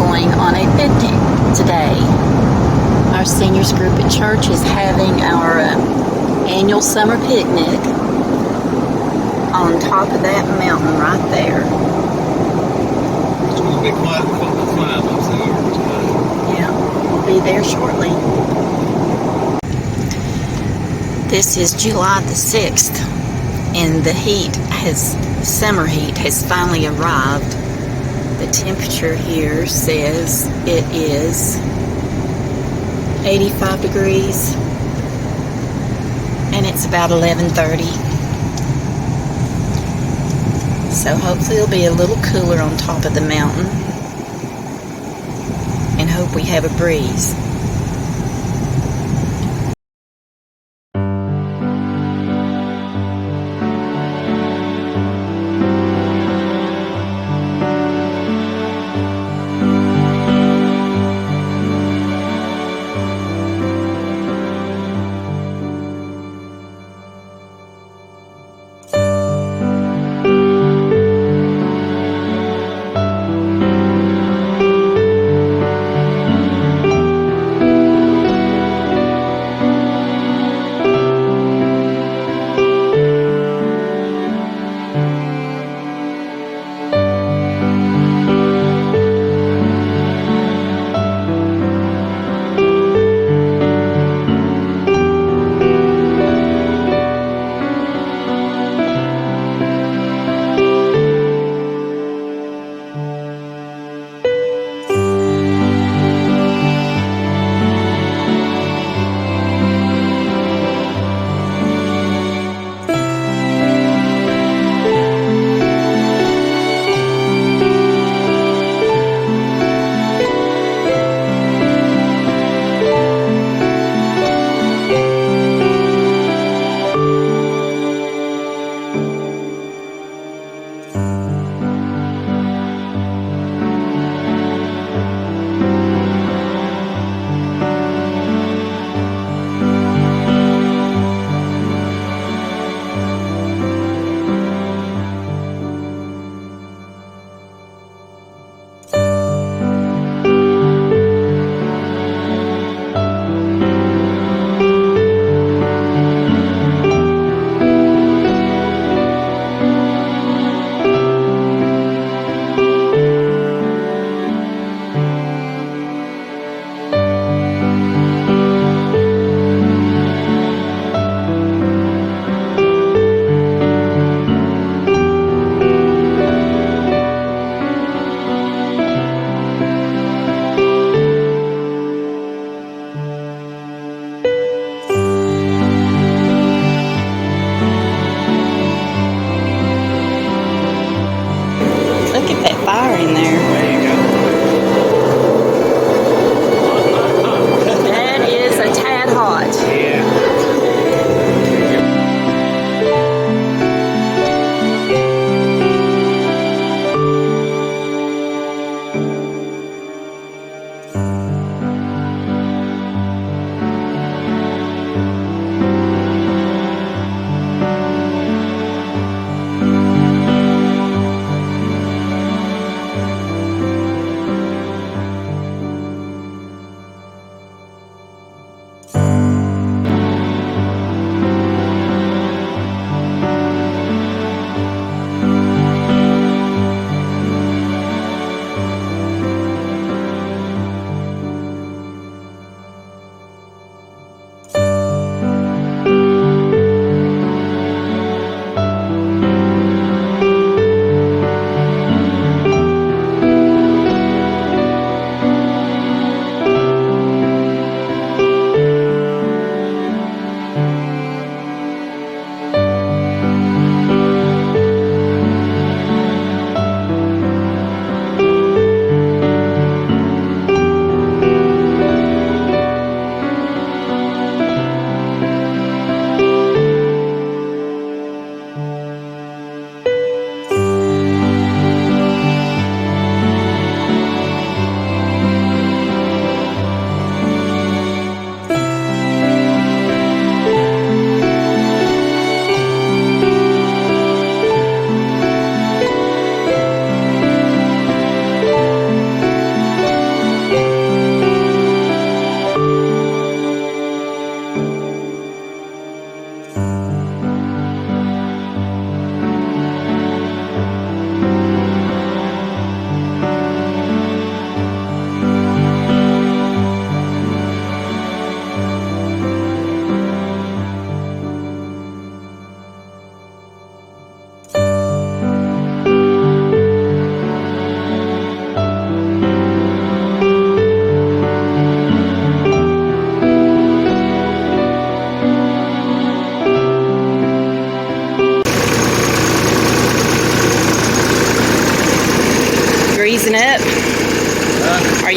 going on a picnic today. Our seniors group at church is having our annual summer picnic on top of that mountain right there. It's going to be quite a climb up there tonight. Yeah, we'll be there shortly. This is July the 6th, and the summer heat has finally arrived. The temperature here says it is 85 degrees, and it's about 11:30. So hopefully it'll be a little cooler on top of the mountain, and hope we have a breeze.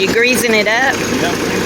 you greasing it up? Yep.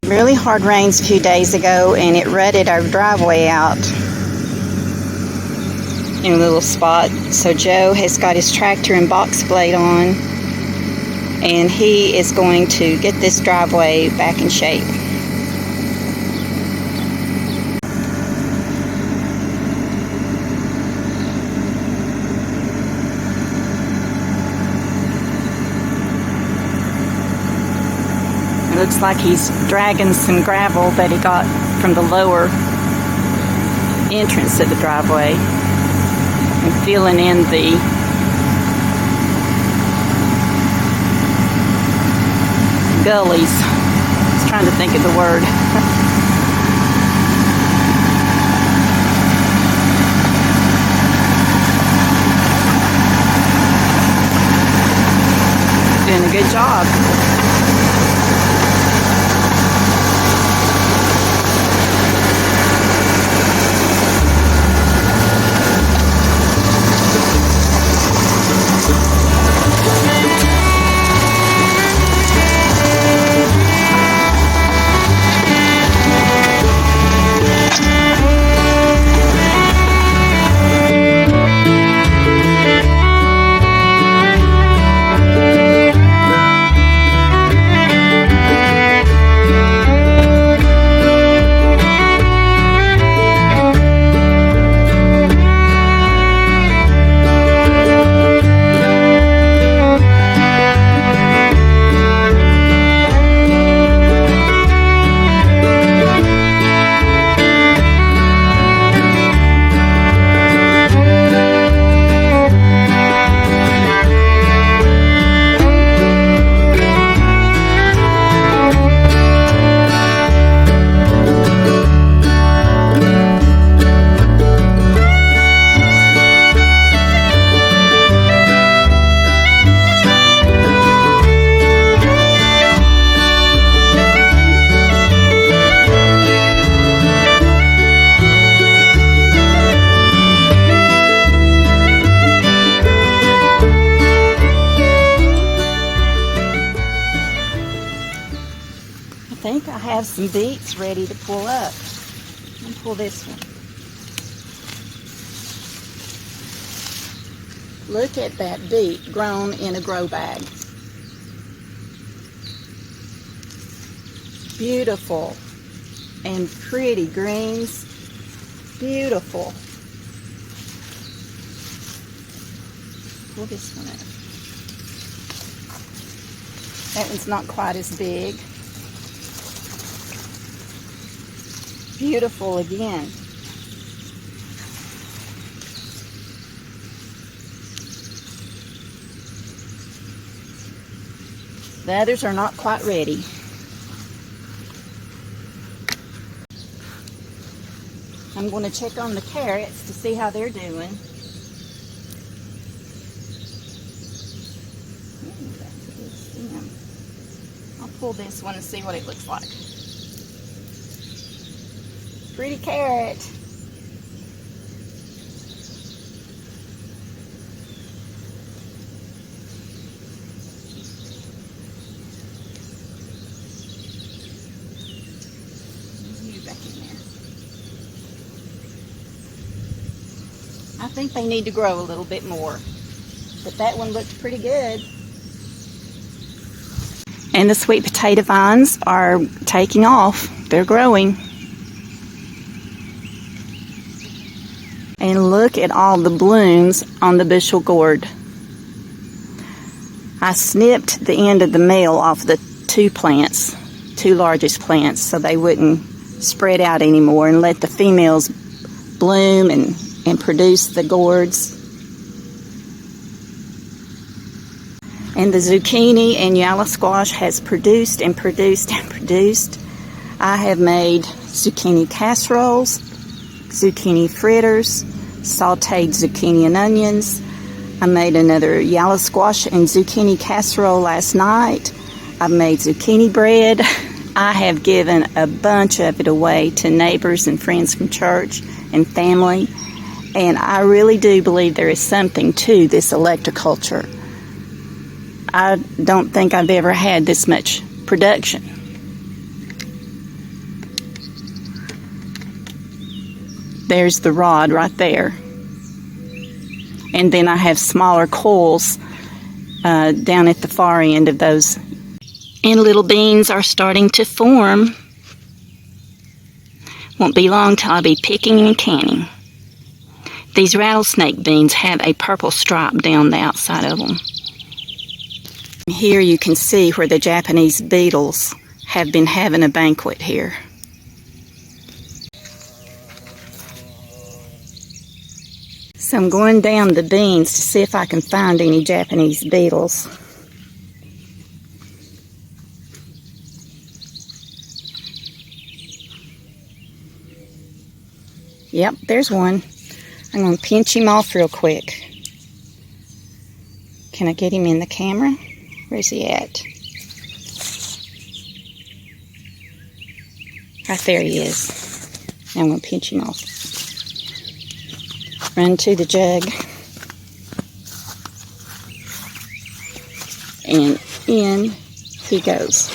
Really hard rains a few days ago, and it rutted our driveway out in a little spot. So Joe has got his tractor and box blade on, and he is going to get this driveway back in shape. It looks like he's dragging some gravel that he got from the lower entrance to the driveway and filling in the gullies. I was trying to think of the word. Doing a good job. I think I have some beets ready to pull up. Let me pull this one. Look at that beet grown in a grow bag. beautiful and pretty greens. Beautiful. Pull this one up. That one's not quite as big. Beautiful again. The others are not quite ready. I'm going to check on the carrots to see how they're doing. Ooh, that's a good stem. I'll pull this one and see what it looks like. Pretty carrot. Back in there. I think they need to grow a little bit more, but that one looked pretty good. And the sweet potato vines are taking off. They're growing. And look at all the blooms on the bushel gourd. I snipped the end of the male off the two largest plants, so they wouldn't spread out anymore, and let the females bloom and produce the gourds. And the zucchini and yellow squash has produced and produced and produced. I have made zucchini casseroles, zucchini fritters, sauteed zucchini and onions. I made another yellow squash and zucchini casserole last night. I've made zucchini bread. I have given a bunch of it away to neighbors and friends from church and family. And I really do believe there is something to this electro-culture. I don't think I've ever had this much production. There's the rod right there. And then I have smaller coils down at the far end of those. And little beans are starting to form. Won't be long till I'll be picking and canning. These rattlesnake beans have a purple stripe down the outside of them. Here you can see where the Japanese beetles have been having a banquet here. So I'm going down the beans to see if I can find any Japanese beetles. Yep, there's one. I'm going to pinch him off real quick. Can I get him in the camera? Where's he at? Right there he is. Now I'm going to pinch him off. Run to the jug. And in he goes.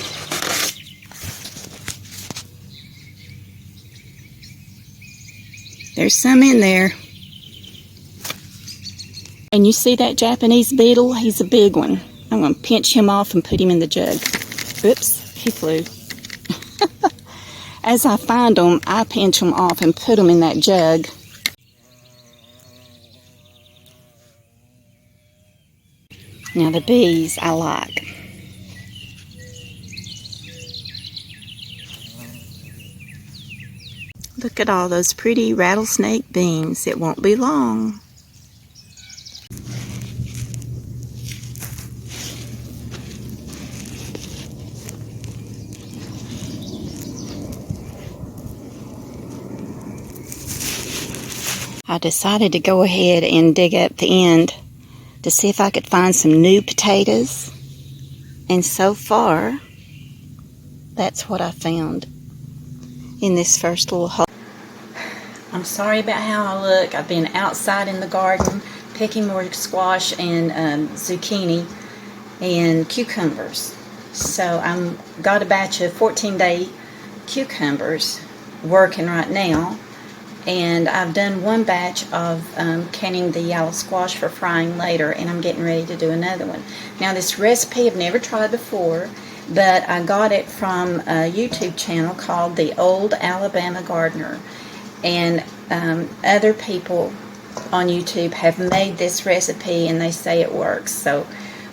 There's some in there. And you see that Japanese beetle? He's a big one. I'm going to pinch him off and put him in the jug. Oops, he flew. As I find them, I pinch them off and put them in that jug. Now the bees I like. Look at all those pretty rattlesnake beans. It won't be long. I decided to go ahead and dig up the end to see if I could find some new potatoes. And so far, that's what I found in this first little hole. I'm sorry about how I look. I've been outside in the garden picking more squash and zucchini and cucumbers. So I've got a batch of 14-day cucumbers working right now. And I've done one batch of canning the yellow squash for frying later, and I'm getting ready to do another one. Now this recipe I've never tried before, but I got it from a YouTube channel called The Old Alabama Gardener, and other people on YouTube have made this recipe and they say it works, so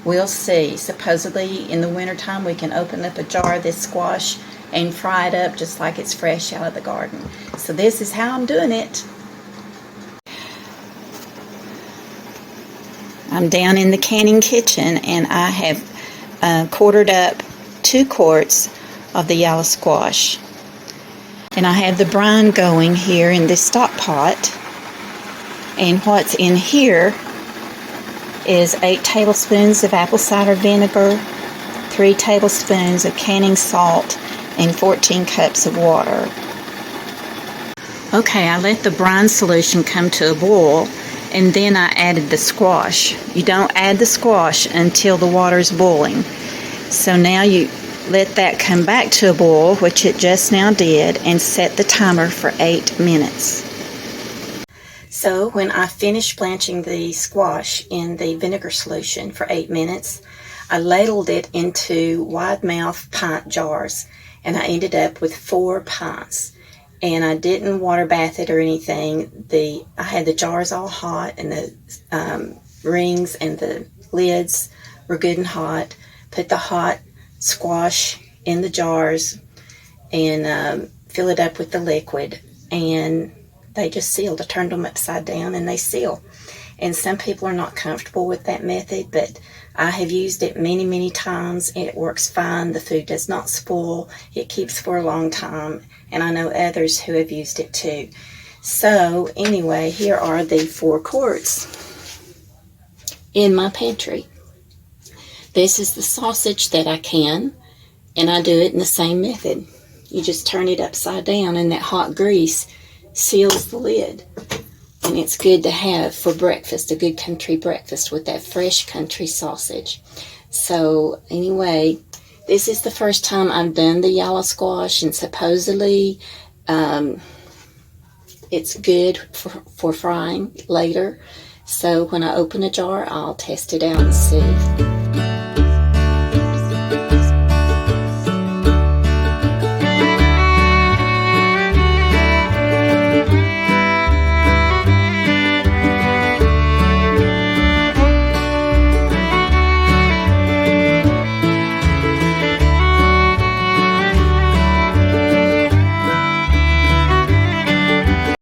we'll see. Supposedly in the wintertime we can open up a jar of this squash and fry it up just like it's fresh out of the garden. So this is how I'm doing it. I'm down in the canning kitchen and I have quartered up 2 quarts of the yellow squash. And I have the brine going here in this stock pot. And what's in here is 8 tablespoons of apple cider vinegar, 3 tablespoons of canning salt, and 14 cups of water. Okay, I let the brine solution come to a boil, and then I added the squash. You don't add the squash until the water's boiling. So now you let that come back to a boil, which it just now did, and set the timer for 8 minutes. So when I finished blanching the squash in the vinegar solution for 8 minutes, I ladled it into wide mouth pint jars, and I ended up with 4 pints. And I didn't water bath it or anything. I had the jars all hot, and the rings and the lids were good and hot. Put the hot squash in the jars and fill it up with the liquid, and they just sealed. I turned them upside down and they seal. And some people are not comfortable with that method, but I have used it many, many times. It works fine. The food does not spoil. It keeps for a long time. And I know others who have used it too. So anyway, here are the 4 quarts in my pantry. This is the sausage that I can, and I do it in the same method. You just turn it upside down, and that hot grease seals the lid. And it's good to have for breakfast, a good country breakfast with that fresh country sausage. So anyway, this is the first time I've done the yellow squash, and supposedly it's good for frying later. So when I open a jar, I'll test it out and see.